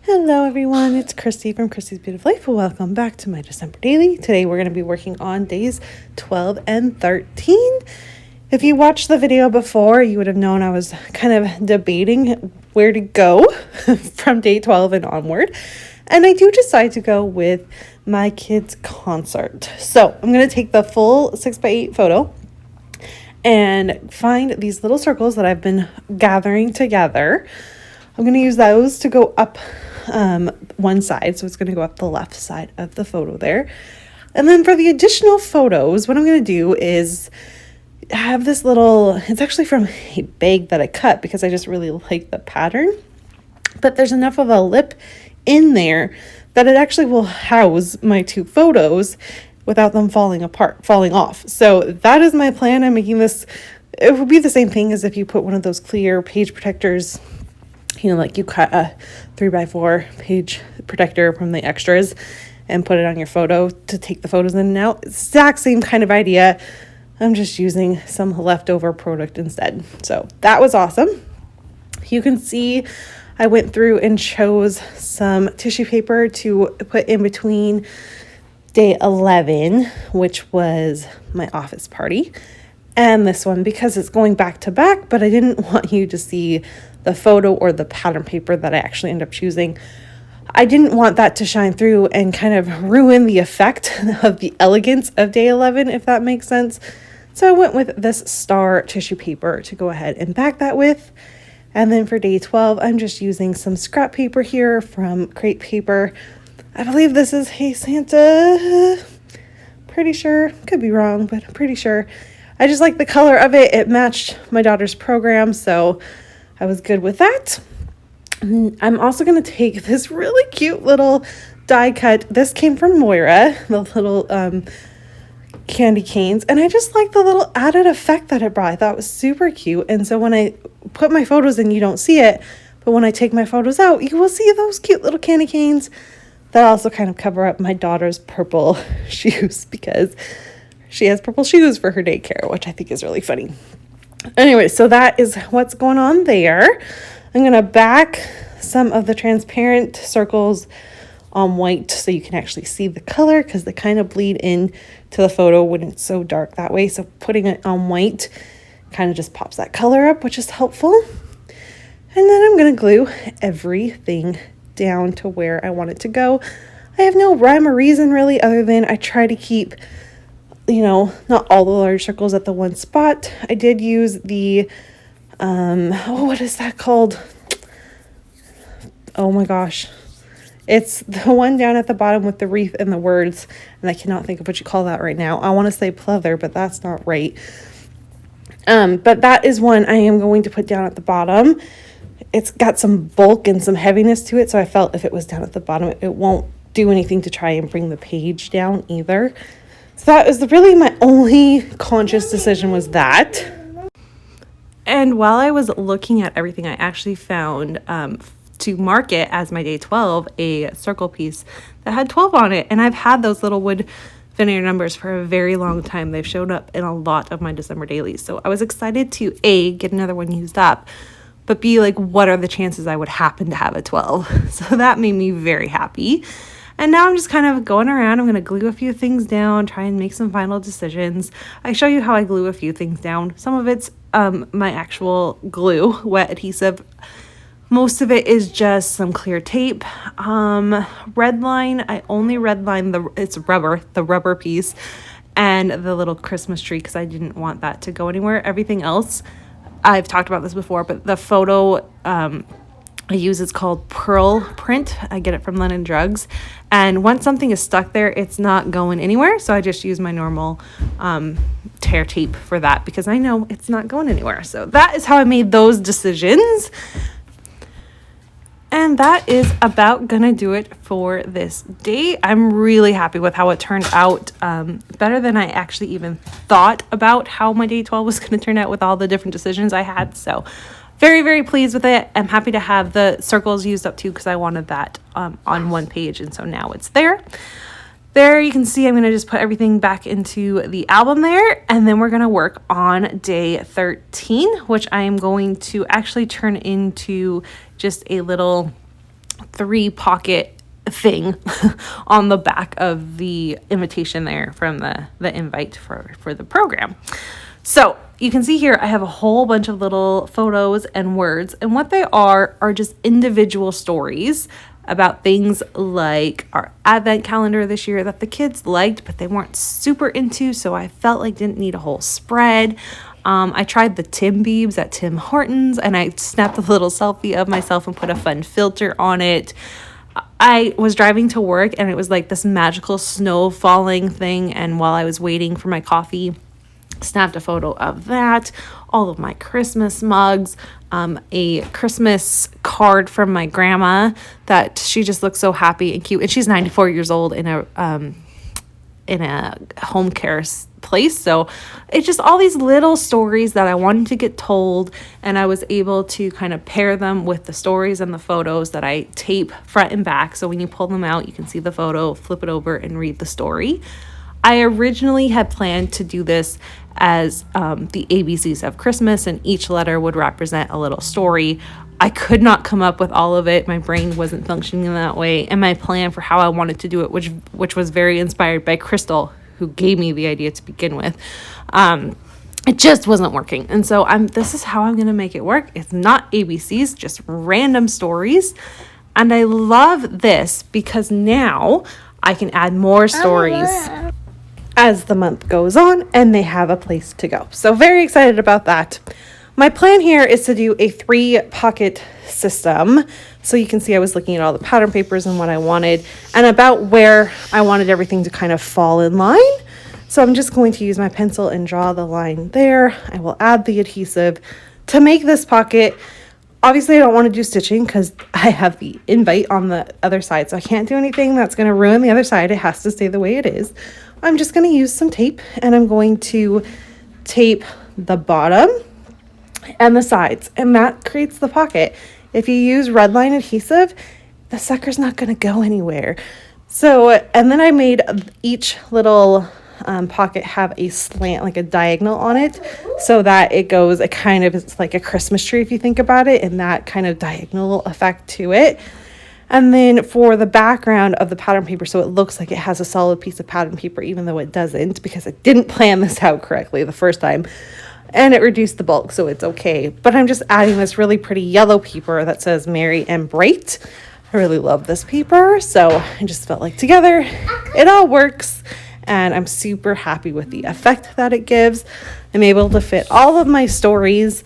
Hello everyone, it's Christy from Christy's Beautiful Life. Welcome back to my December Daily. Today we're going to be working on days 12 and 13. If you watched the video before, you would have known I was kind of debating where to go from day 12 and onward. And I do decide to go with my kids' concert. So I'm going to take the full 6x8 photo and find these little circles that I've been gathering together. I'm going to use those to go up one side, so it's going to go up the left side of the photo there. And then for the additional photos, what I'm going to do is have this little, it's actually from a bag that I cut because I just really like the pattern, but there's enough of a lip in there that it actually will house my two photos without them falling off. So that is my plan. I'm making this, it would be the same thing as if you put one of those clear page protectors, like you cut a 3x4 page protector from the extras and put it on your photo to take the photos in and out. Exact same kind of idea. I'm just using some leftover product instead. So that was awesome. You can see I went through and chose some tissue paper to put in between day 11, which was my office party, and this one because it's going back to back, but I didn't want you to see the photo or the pattern paper that I actually end up choosing. I didn't want that to shine through and kind of ruin the effect of the elegance of day 11, if that makes sense. So I went with this star tissue paper to go ahead and back that with. And then for day 12, I'm just using some scrap paper here from Crate Paper. I believe this is Hey Santa. Pretty sure. Could be wrong, but I'm pretty sure. I just like the color of it. It matched my daughter's program, so I was good with that. I'm also going to take this really cute little die cut. This came from Moira, the little candy canes, and I just like the little added effect that it brought. I thought it was super cute, and so when I put my photos in, you don't see it, but when I take my photos out, you will see those cute little candy canes that also kind of cover up my daughter's purple shoes because she has purple shoes for her daycare, which I think is really funny. Anyway, so that is what's going on there. I'm going to back some of the transparent circles on white so you can actually see the color because they kind of bleed in to the photo when it's so dark that way. So putting it on white kind of just pops that color up, which is helpful. And then I'm going to glue everything down to where I want it to go. I have no rhyme or reason really other than I try to keep not all the large circles at the one spot. I did use the, what is that called? Oh my gosh. It's the one down at the bottom with the wreath and the words, and I cannot think of what you call that right now. I want to say pleather, but that's not right. But that is one I am going to put down at the bottom. It's got some bulk and some heaviness to it, so I felt if it was down at the bottom, it won't do anything to try and bring the page down either. So that was really my only conscious decision was that. And while I was looking at everything, I actually found to mark it as my day 12 a circle piece that had 12 on it. And I've had those little wood veneer numbers for a very long time. They've showed up in a lot of my December dailies. So I was excited to A, get another one used up, but B, like, what are the chances I would happen to have a 12? So that made me very happy. And now I'm just kind of going around. I'm going to glue a few things down, try and make some final decisions. I show you how I glue a few things down. Some of it's my actual glue, wet adhesive. Most of it is just some clear tape. Red line, I only red line the rubber piece and the little Christmas tree because I didn't want that to go anywhere. Everything else, I've talked about this before, but the photo I use it's called Pearl Print. I get it from London Drugs. And once something is stuck there, it's not going anywhere. So I just use my normal tear tape for that because I know it's not going anywhere. So that is how I made those decisions. And that is about gonna do it for this day. I'm really happy with how it turned out, better than I actually even thought about how my day 12 was gonna turn out with all the different decisions I had. So very, very pleased with it. I'm happy to have the circles used up too because I wanted that on one page, and so now it's there. There you can see I'm going to just put everything back into the album there, and then we're going to work on day 13, which I am going to actually turn into just a little 3-pocket thing on the back of the invitation there from the invite for the program. So you can see here, I have a whole bunch of little photos and words, and what they are just individual stories about things like our advent calendar this year that the kids liked, but they weren't super into, so I felt like didn't need a whole spread. I tried the Tim Biebs at Tim Hortons, and I snapped a little selfie of myself and put a fun filter on it. I was driving to work, and it was like this magical snow falling thing, and while I was waiting for my coffee, snapped a photo of that, all of my Christmas mugs, a Christmas card from my grandma that she just looks so happy and cute, and she's 94 years old in a home care place. So it's just all these little stories that I wanted to get told, and I was able to kind of pair them with the stories and the photos that I tape front and back. So when you pull them out, you can see the photo, flip it over, and read the story. I originally had planned to do this as the ABCs of Christmas, and each letter would represent a little story. I could not come up with all of it. My brain wasn't functioning in that way, and my plan for how I wanted to do it, which was very inspired by Crystal, who gave me the idea to begin with, it just wasn't working. And so this is how I'm going to make it work. It's not ABCs, just random stories. And I love this because now I can add more stories as the month goes on, and they have a place to go. So very excited about that. My plan here is to do a 3-pocket system. So you can see I was looking at all the pattern papers and what I wanted and about where I wanted everything to kind of fall in line. So I'm just going to use my pencil and draw the line there. I will add the adhesive to make this pocket. Obviously, I don't want to do stitching because I have the invite on the other side, so I can't do anything that's going to ruin the other side. It has to stay the way it is. I'm just going to use some tape, and I'm going to tape the bottom and the sides, and that creates the pocket. If you use red line adhesive, the sucker's not going to go anywhere. So, and then I made each little pocket have a slant, like a diagonal on it, so that it goes, it's like a Christmas tree if you think about it, and that kind of diagonal effect to it. And then for the background of the pattern paper, so it looks like it has a solid piece of pattern paper, even though it doesn't, because I didn't plan this out correctly the first time. And it reduced the bulk, so it's okay. But I'm just adding this really pretty yellow paper that says Merry and Bright. I really love this paper, so I just felt like together it all works. And I'm super happy with the effect that it gives. I'm able to fit all of my stories,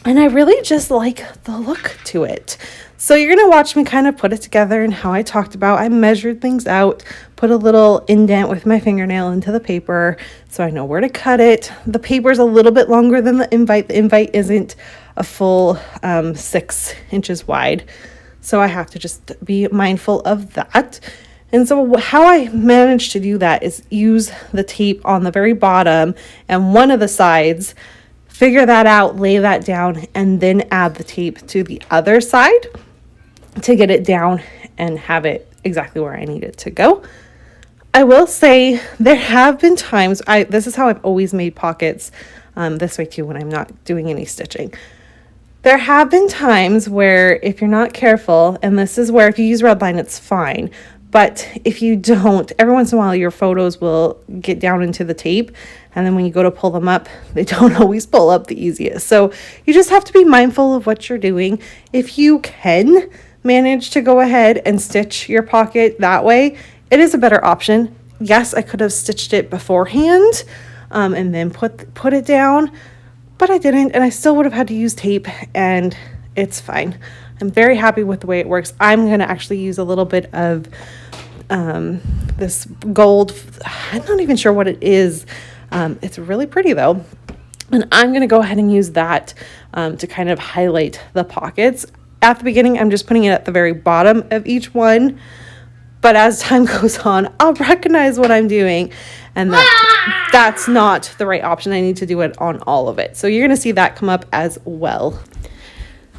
and I really just like the look to it. So you're going to watch me kind of put it together, and how I talked about, I measured things out, put a little indent with my fingernail into the paper so I know where to cut it. The paper's a little bit longer than the invite. The invite isn't a full 6 inches wide, so I have to just be mindful of that. And so how I managed to do that is use the tape on the very bottom and one of the sides, figure that out, lay that down, and then add the tape to the other side to get it down and have it exactly where I need it to go. I will say there have been times, this is how I've always made pockets this way too when I'm not doing any stitching. There have been times where if you're not careful, and this is where if you use red line, it's fine. But if you don't, every once in a while your photos will get down into the tape, and then when you go to pull them up, they don't always pull up the easiest. So you just have to be mindful of what you're doing. If you can manage to go ahead and stitch your pocket that way, it is a better option. Yes, I could have stitched it beforehand and then put it down, but I didn't, and I still would have had to use tape, and it's fine. I'm very happy with the way it works. I'm going to actually use a little bit of this gold. I'm not even sure what it is. It's really pretty though. And I'm going to go ahead and use that to kind of highlight the pockets. At the beginning, I'm just putting it at the very bottom of each one. But as time goes on, I'll recognize what I'm doing, and that's not the right option. I need to do it on all of it. So you're going to see that come up as well.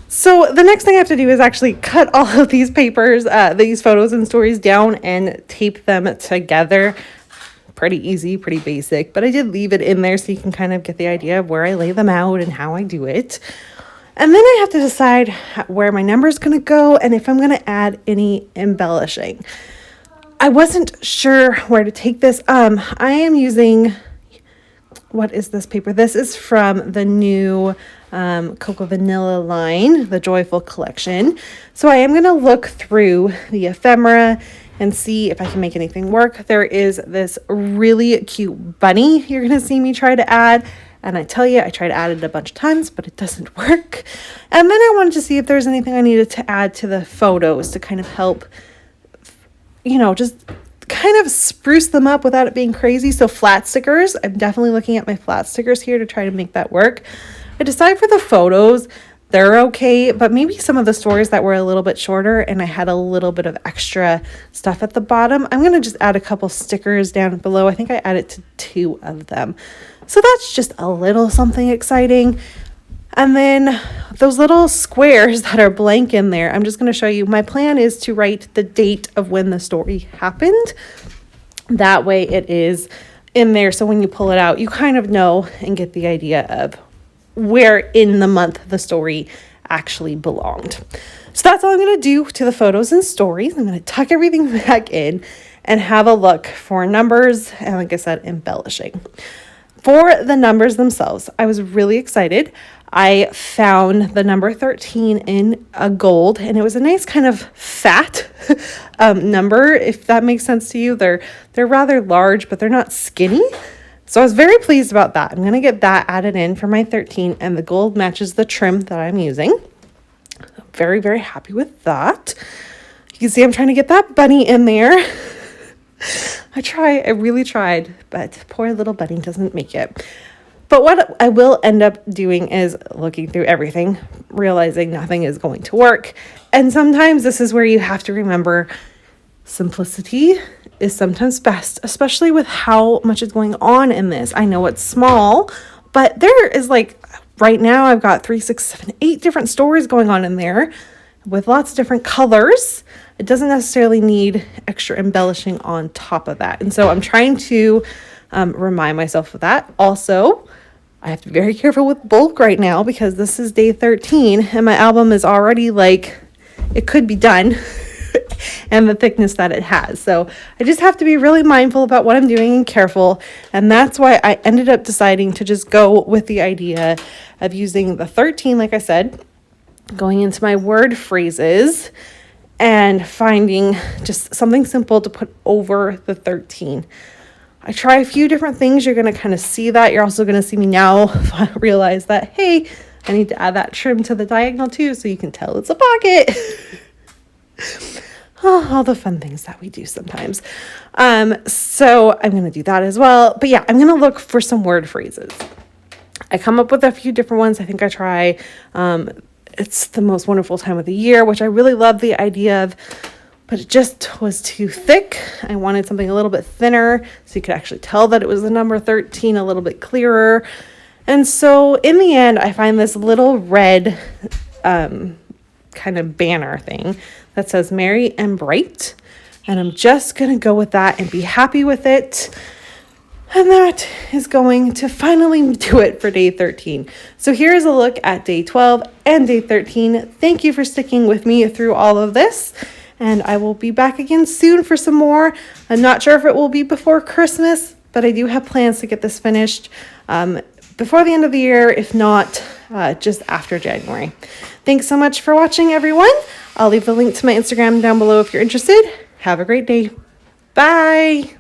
So the next thing I have to do is actually cut all of these papers, these photos and stories down and tape them together. Pretty easy, pretty basic, but I did leave it in there so you can kind of get the idea of where I lay them out and how I do it. And then I have to decide where my number is going to go and if I'm going to add any embellishing. I wasn't sure where to take this. I am using, what is this paper? This is from the new Cocoa Vanilla line, the Joyful Collection. So I am going to look through the ephemera and see if I can make anything work. There is this really cute bunny you're going to see me try to add. And I tell you, I tried to add it a bunch of times, but it doesn't work. And then I wanted to see if there's anything I needed to add to the photos to kind of help, just kind of spruce them up without it being crazy. So flat stickers, I'm definitely looking at my flat stickers here to try to make that work. I decided for the photos, they're okay, but maybe some of the stories that were a little bit shorter and I had a little bit of extra stuff at the bottom, I'm going to just add a couple stickers down below. I think I added to 2 of them. So that's just a little something exciting. And then those little squares that are blank in there, I'm just going to show you. My plan is to write the date of when the story happened. That way it is in there. So when you pull it out, you kind of know and get the idea of where in the month the story actually belonged. So that's all I'm going to do to the photos and stories. I'm going to tuck everything back in and have a look for numbers and, like I said, embellishing. For the numbers themselves, I was really excited. I found the number 13 in a gold, and it was a nice kind of fat number, if that makes sense to you. They're rather large, but they're not skinny. So I was very pleased about that. I'm going to get that added in for my 13, and the gold matches the trim that I'm using. I'm very, very happy with that. You can see I'm trying to get that bunny in there. I really tried, but poor little bunny doesn't make it. But what I will end up doing is looking through everything, realizing nothing is going to work. And sometimes this is where you have to remember simplicity is sometimes best, especially with how much is going on in this. I know it's small, but there is right now I've got 3, 6, 7, 8 different stories going on in there with lots of different colors. It doesn't necessarily need extra embellishing on top of that. And so I'm trying to remind myself of that. Also, I have to be very careful with bulk right now because this is day 13 and my album is already it could be done and the thickness that it has. So I just have to be really mindful about what I'm doing and careful. And that's why I ended up deciding to just go with the idea of using the 13, like I said, going into my word phrases and finding just something simple to put over the 13. I try a few different things. You're going to kind of see that. You're also going to see me now realize that, hey, I need to add that trim to the diagonal too, so you can tell it's a pocket. Oh, all the fun things that we do sometimes. So I'm going to do that as well. But yeah, I'm going to look for some word phrases. I come up with a few different ones. I think I try, it's the most wonderful time of the year, which I really love the idea of, but it just was too thick. I wanted something a little bit thinner so you could actually tell that it was the number 13, a little bit clearer. And so in the end, I find this little red kind of banner thing that says Merry and Bright. And I'm just going to go with that and be happy with it. And that is going to finally do it for day 13. So here's a look at day 12 and day 13. Thank you for sticking with me through all of this. And I will be back again soon for some more. I'm not sure if it will be before Christmas, but I do have plans to get this finished before the end of the year, if not just after January. Thanks so much for watching, everyone. I'll leave the link to my Instagram down below if you're interested. Have a great day. Bye.